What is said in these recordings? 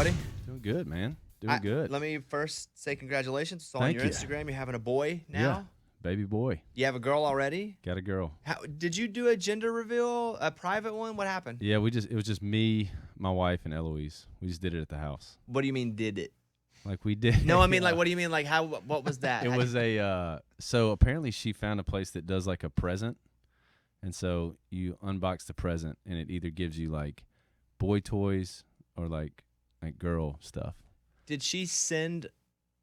buddy? Doing good, man. Doing good. Let me first say congratulations. It's on Thank your you. Instagram. You're having a boy now. Yeah, baby boy. You have a girl already? Got a girl. Did you do a gender reveal, a private one? What happened? Yeah, it was just me, my wife, and Eloise. We just did it at the house. What do you mean did it? Like we did. No, I mean like what do you mean like how? What was that? It was so apparently she found a place that does like a present, and so you unbox the present, and it either gives you like boy toys or like girl stuff. Did she send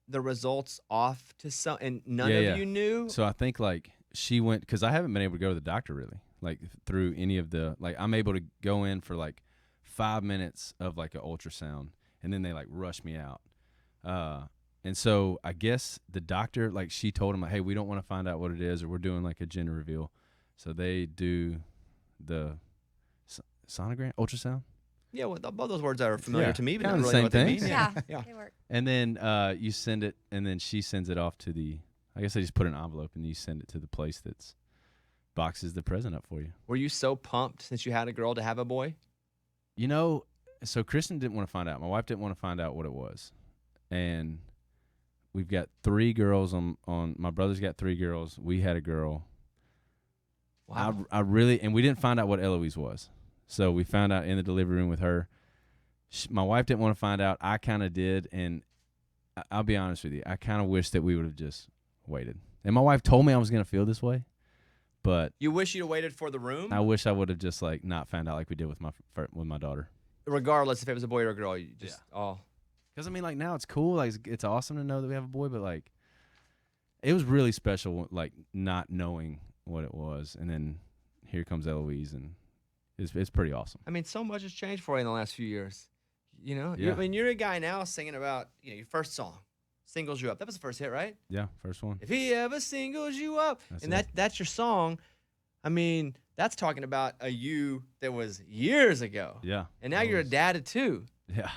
the results off to some, and none Yeah. of you knew? So I think like she went, because I haven't been able to go to the doctor really, like through any of the, like I'm able to go in for like 5 minutes of like an ultrasound, and then they like rush me out. And so I guess the doctor, like she told him, like, hey, we don't want to find out what it is, or we're doing like a gender reveal. So they do the sonogram, ultrasound. Yeah, well, both those words are familiar to me, but kinda not the really same what they thing. mean. Yeah, they work. And then you send it, and then she sends it off to the, I guess they just put an envelope, and you send it to the place that's boxes the present up for you. Were you so pumped since you had a girl to have a boy? You know, so Kristen didn't want to find out. My wife didn't want to find out what it was. And we've got 3 girls on my brother's got 3 girls. We had a girl. Wow. I really, and we didn't find out what Eloise was. So we found out in the delivery room with her. My wife didn't want to find out. I kind of did. And I'll be honest with you. I kind of wish that we would have just waited. And my wife told me I was going to feel this way. But You wish you'd have waited for the room? I wish I would have just like not found out like we did with my daughter. Regardless if it was a boy or a girl, you just, Because, I mean, like, now it's cool. Like, it's awesome to know that we have a boy, but, like, it was really special, like, not knowing what it was. And then here comes Eloise, and it's pretty awesome. I mean, so much has changed for you in the last few years. You know? Yeah. I mean, you're a guy now singing about, your first song, Singles You Up. That was the first hit, right? Yeah, first one. If he ever singles you up. That's your song. I mean, that's talking about a you that was years ago. Yeah. And now you're a dad of 2. Yeah.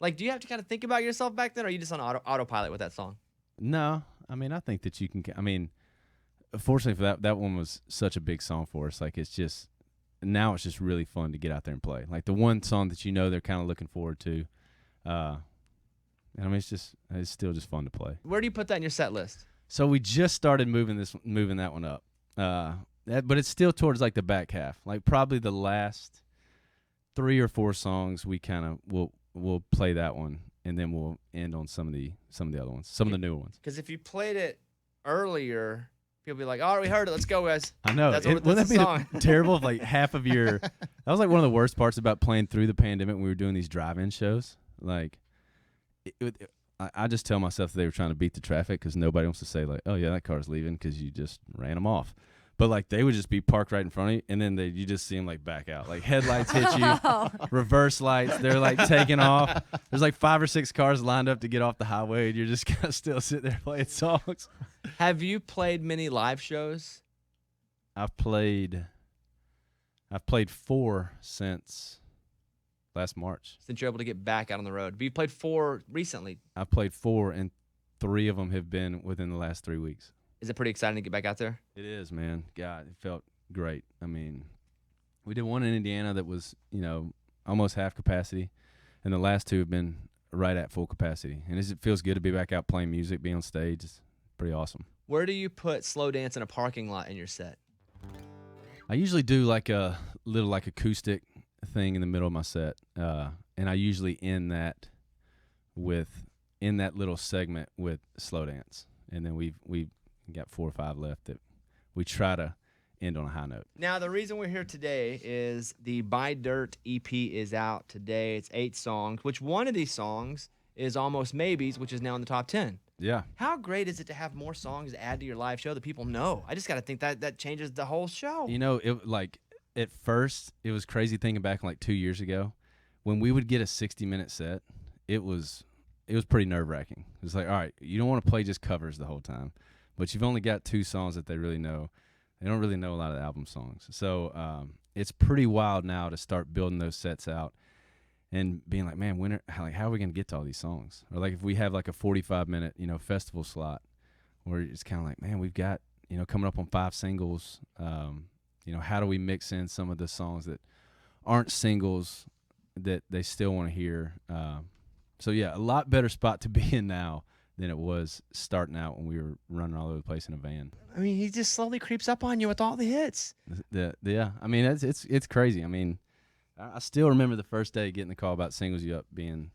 Like, do you have to kind of think about yourself back then, or are you just on autopilot with that song? No, I mean, I think that you can, I mean, fortunately for that one was such a big song for us. Like, it's just, now it's just really fun to get out there and play. Like, the one song that they're kind of looking forward to. I mean, it's still just fun to play. Where do you put that in your set list? So we just started moving that one up. But it's still towards like the back half. Like probably the last 3 or 4 songs we kind of we'll play that one, and then we'll end on some of the other ones, some of the newer ones. Because if you played it earlier, people be like, "All right, we heard it. Let's go, guys." I know. Wouldn't that be terrible if like half of your that was like one of the worst parts about playing through the pandemic when we were doing these drive-in shows. Like I just tell myself that they were trying to beat the traffic because nobody wants to say like, "Oh yeah, that car's leaving," because you just ran them off. But like they would just be parked right in front of you, and then you just see them like back out, like headlights hit you, reverse lights, they're like taking off. There's like 5 or 6 cars lined up to get off the highway, and you're just gonna still sit there playing songs. Have you played many live shows? I've played 4 since last March. Since you're able to get back out on the road, have you played 4 recently? I've played 4, and 3 of them have been within the last 3 weeks. Is it pretty exciting to get back out there? It is, man. God, it felt great. I mean, we did one in Indiana that was, almost half capacity, and the last 2 have been right at full capacity. And it feels good to be back out playing music, be on stage. It's pretty awesome. Where do you put slow dance in a parking lot in your set? I usually do like a little like acoustic thing in the middle of my set, and I usually end that in that little segment with slow dance, and then we've got 4 or 5 left that we try to end on a high note. Now, the reason we're here today is the Buy Dirt EP is out today. It's 8 songs, which one of these songs is Almost Maybes, which is now in the top 10. Yeah. How great is it to have more songs to add to your live show that people know? I just got to think that changes the whole show. It like at first it was crazy thinking back like 2 years ago when we would get a 60-minute set. It was pretty nerve-wracking. It was like, all right, you don't want to play just covers the whole time. But you've only got 2 songs that they really know. They don't really know a lot of the album songs. So it's pretty wild now to start building those sets out and being like, man, how are we going to get to all these songs? Or like if we have like a 45-minute, festival slot where it's kind of like, man, we've got, coming up on 5 singles. How do we mix in some of the songs that aren't singles that they still want to hear? So yeah, a lot better spot to be in now than it was starting out when we were running all over the place in a van. I mean, he just slowly creeps up on you with all the hits. Yeah, I mean, it's crazy. I mean, I still remember the first day getting the call about Singles You Up being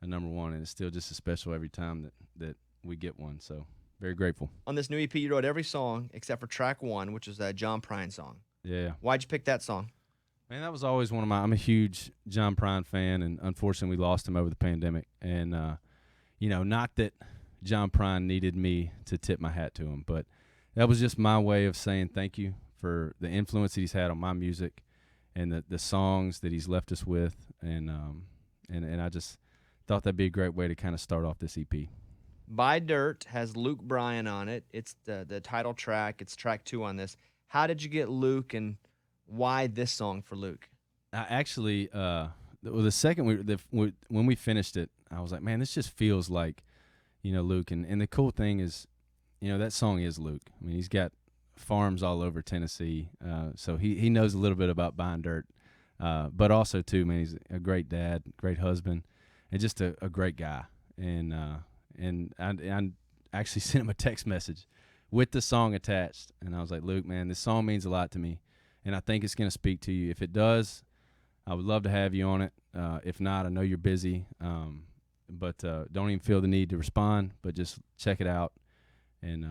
a number one, and it's still just as special every time that we get one. So very grateful. On this new EP, you wrote every song except for track 1, which was that John Prine song. Yeah. Why'd you pick that song? Man, that was always one of I'm a huge John Prine fan, and unfortunately we lost him over the pandemic. And, not that John Prine needed me to tip my hat to him, but that was just my way of saying thank you for the influence that he's had on my music and the songs that he's left us with. And I just thought that'd be a great way to kind of start off this EP. Buy Dirt has Luke Bryan on it. It's the title track. It's track 2 on this. How did you get Luke, and why this song for Luke? Actually, the second when we finished it, I was like, man, this just feels like, Luke. And the cool thing is, that song is Luke. I mean, he's got farms all over Tennessee, so he knows a little bit about buying dirt. But also, too, man, he's a great dad, great husband, and just a great guy. And I actually sent him a text message with the song attached, and I was like, Luke, man, this song means a lot to me, and I think it's going to speak to you. If it does, I would love to have you on it. If not, I know you're busy, but don't even feel the need to respond, but just check it out, and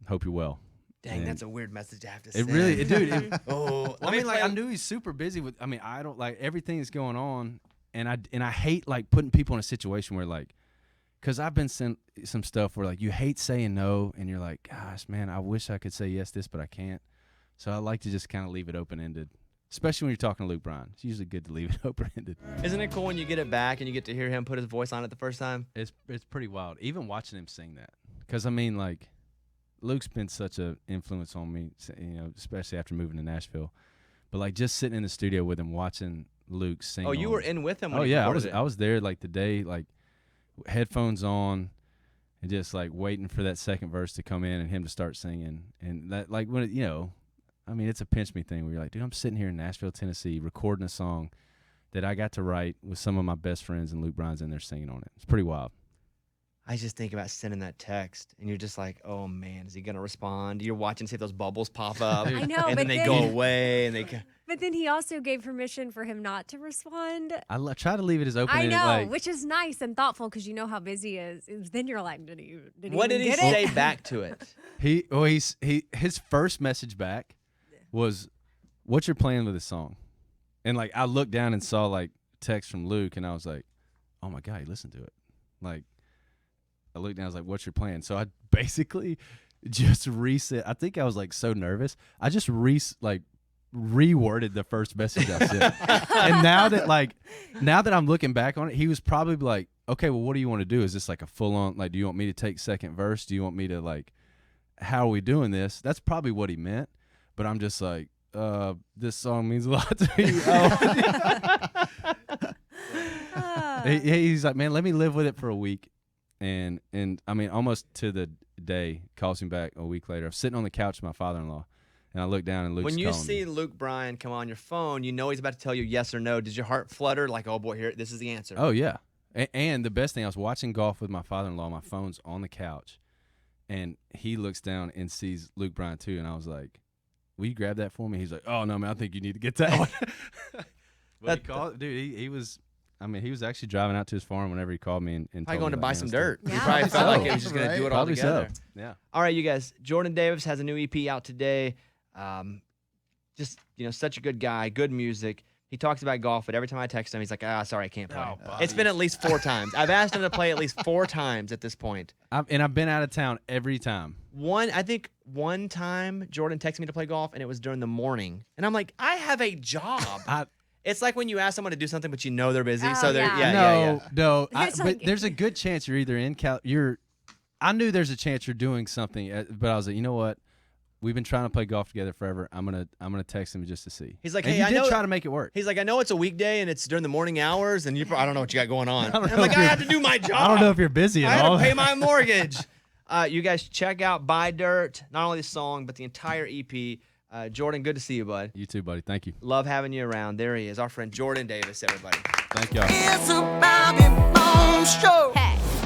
hope you're well. Dang, and that's a weird message to have to send. It really, dude. I I knew he's super busy with. I mean, I don't like everything that's going on, and I hate like putting people in a situation where like, because I've been sent some stuff where like you hate saying no, and you're like, gosh, man, I wish I could say yes this, but I can't. So I like to just kind of leave it open ended, especially when you're talking to Luke Bryan. It's usually good to leave it open ended. Isn't it cool when you get it back and you get to hear him put his voice on it the first time? It's pretty wild, even watching him sing that, because I mean like. Luke's been such an influence on me, especially after moving to Nashville. But like just sitting in the studio with him, watching Luke sing. Oh, you were in with him when he yeah, recorded it. I was there like the day, like headphones on, and just like waiting for that second verse to come in and him to start singing. And that like when it's a pinch me thing where you're like, dude, I'm sitting here in Nashville, Tennessee, recording a song that I got to write with some of my best friends, and Luke Bryan's in there singing on it. It's pretty wild. I just think about sending that text, and you're just like, oh, man, is he going to respond? You're watching, see if those bubbles pop up. I know, and then they go away. And But then he also gave permission for him not to respond. I try to leave it as open. I know, which is nice and thoughtful because you know how busy he is. Then you're like, did he what did he say back to it? His first message back was, what's your plan with this song? And like I looked down and saw like text from Luke, and I was like, oh my God, he listened to it. Like, I looked down, I was like, what's your plan? So I basically just reset. I think I was like so nervous. I just reworded the first message I sent. And now that I'm looking back on it, he was probably like, okay, well, what do you want to do? Is this like a full on, like, do you want me to take second verse? Do you want me to like, how are we doing this? That's probably what he meant. But I'm just like, this song means a lot to me. He's like, man, let me live with it for a week. And I mean, almost to the day, calls me back a week later. I'm sitting on the couch with my father-in-law, and I look down, and Luke's calling me. When you see Luke Bryan come on your phone, you know he's about to tell you yes or no. Does your heart flutter like, oh, boy, here, this is the answer? Oh, yeah. And the best thing, I was watching golf with my father-in-law. My phone's on the couch, and he looks down and sees Luke Bryan, too, and I was like, will you grab that for me? He's like, oh, no, man, I think you need to get that one. But he called, dude, he was... I mean, he was actually driving out to his farm whenever he called me and probably going to buy some dirt. Yeah. He probably felt like he was just going to do it all together. So. Yeah. All right, you guys. Jordan Davis has a new EP out today. Such a good guy, good music. He talks about golf, but every time I text him, he's like, sorry, I can't play. It's been at least 4 times. I've asked him to play at least 4 times at this point. I've been out of town every time. I think one time Jordan texted me to play golf, and it was during the morning. And I'm like, I have a job. It's like when you ask someone to do something, but you know they're busy. So they're No. But there's a good chance you're either in I knew there's a chance you're doing something, but I was like, you know what? We've been trying to play golf together forever. I'm gonna text him just to see. He's like, and hey, I did try to make it work. He's like, I know it's a weekday and it's during the morning hours, and I don't know what you got going on. I'm like, I have to do my job. I don't know if you're busy at all. I have to pay my mortgage. You guys check out Buy Dirt. Not only the song, but the entire EP. Jordan, good to see you, bud. You too, buddy. Thank you. Love having you around. There he is, our friend Jordan Davis, everybody. Thank y'all. It's about